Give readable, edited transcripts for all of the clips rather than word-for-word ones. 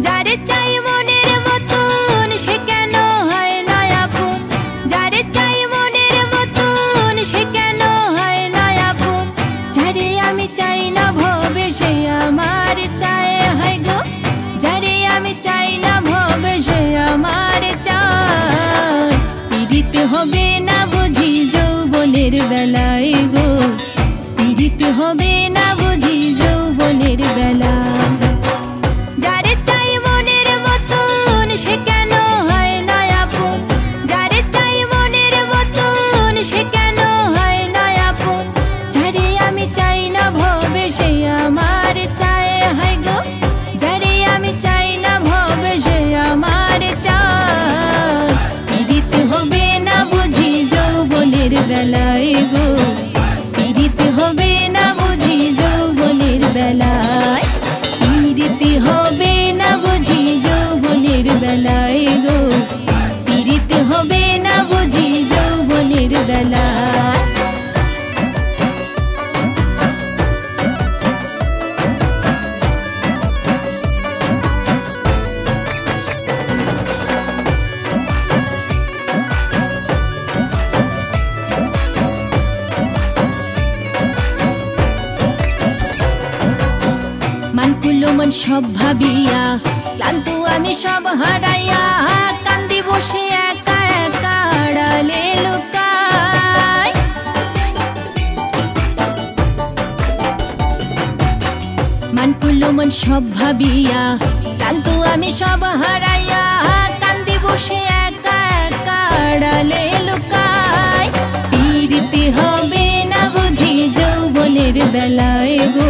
যারে চাই মনের মতন সে কেন হয় না আপন, যারে চাই মনের মতন সে কেন হয় না আপন, যারে আমি চাই না ভবে সে আমার চায় হয় গো, যারে আমি চাই না ভবে সে আমার চায়। পিরিতে হবে না বুঝি যৌবনের বেলায় গো, পিরিতে হবে না বুঝি যৌবনের বেলায়। যারে চাই মনের মতন সে কেন হয় না আপন, যারে চাই মনের মতন সে কেন হয় না আপন, যারে আমি চাই না ভবে সে আমার চায় হয় গো, যারে আমি চাই না ভবে সে আমার চায়। পিরিতে হবে না বুঝি যৌবনের বেলায় গো, পিরিতে হবে না বুঝি যৌবনের বেলায়, পিরিতে হবে না বুঝি যৌবনের বেলায় গো, পিরিতে হবে না বুঝি যৌবনের বেলায়। মন সব ভাবিয়া ক্লান্ত আমি সব হারাইয়া, কান্দি বসে একা একা আড়ালে লুকাই। মান করলো মন সব ভাবিয়া ক্লান্ত আমি সব হারাইয়া, কান্দি বসে একা একা আড়ালে লুকাই। পিরিতে হবে না বুঝি যৌবনের বেলায় গো,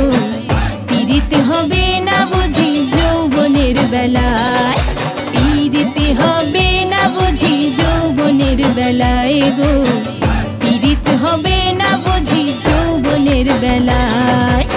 পিরিতে হবে না বুঝি যৌবনের বেলায়, পিরিতে হবে না বুঝি যৌবনের বেলায় গো, পিরিতে হবে না বুঝি যৌবনের বেলায়।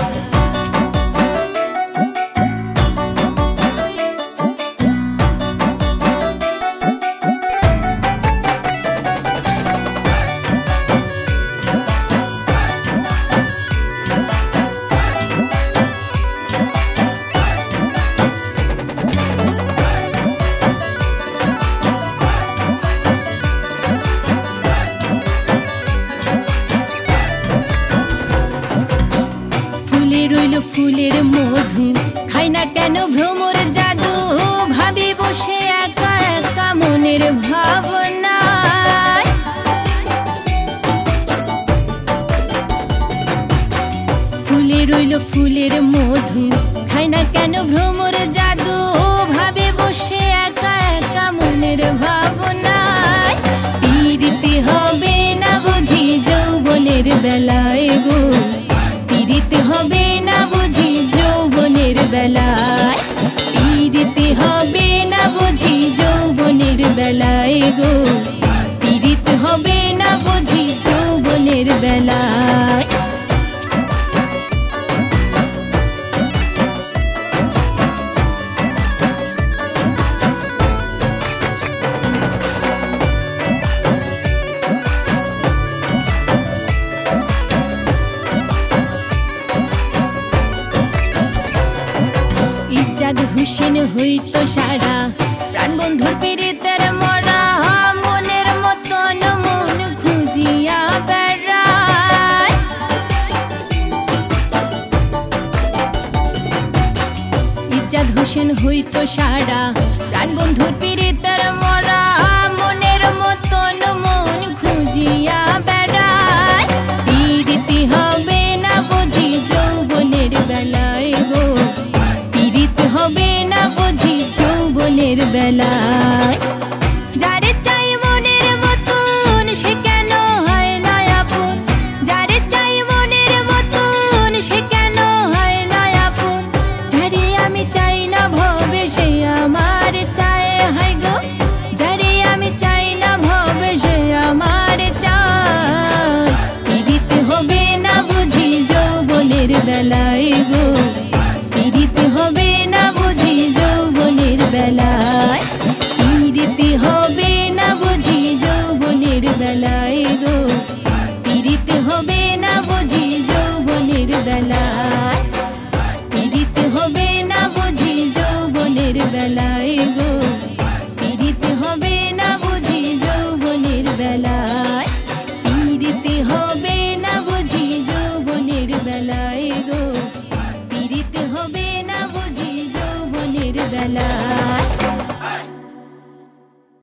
ফুলের মধু খাই না কেন ভ্রমর জাদু, ভাবি বসে একা একা মনের ভাবনায়। ফুলে রইল ফুলের মধু খাই না কেন ভ্রমর জাদু, ভাবি বসে একা একা মনের ভাবনায়। পিরিতে হবে না বুঝি যৌবনের বেলায় গো, পিরিতে হবে না বুঝি যৌবনের বেলায়, পিরিতে হবে না বুঝি যৌবনের বেলায় গো, পিরিতে হবে না বুঝি যৌবনের বেলায়। হুসেন হইতো সারা প্রাণ বন্ধুর পিরিতের মরা, মনের মতন মন খুঁজিয়া বেড়ায়। ইজ্জাত হোসেন হইতো সারা প্রাণ বন্ধুর পিরিতের মরা, মনের মতন মন খুঁজিয়া বেড়ায়। পিরিতে হবে না বুঝি যৌবনের বেলায় গো, পিরিতে হবে না বুঝি যৌবনের বেলায়।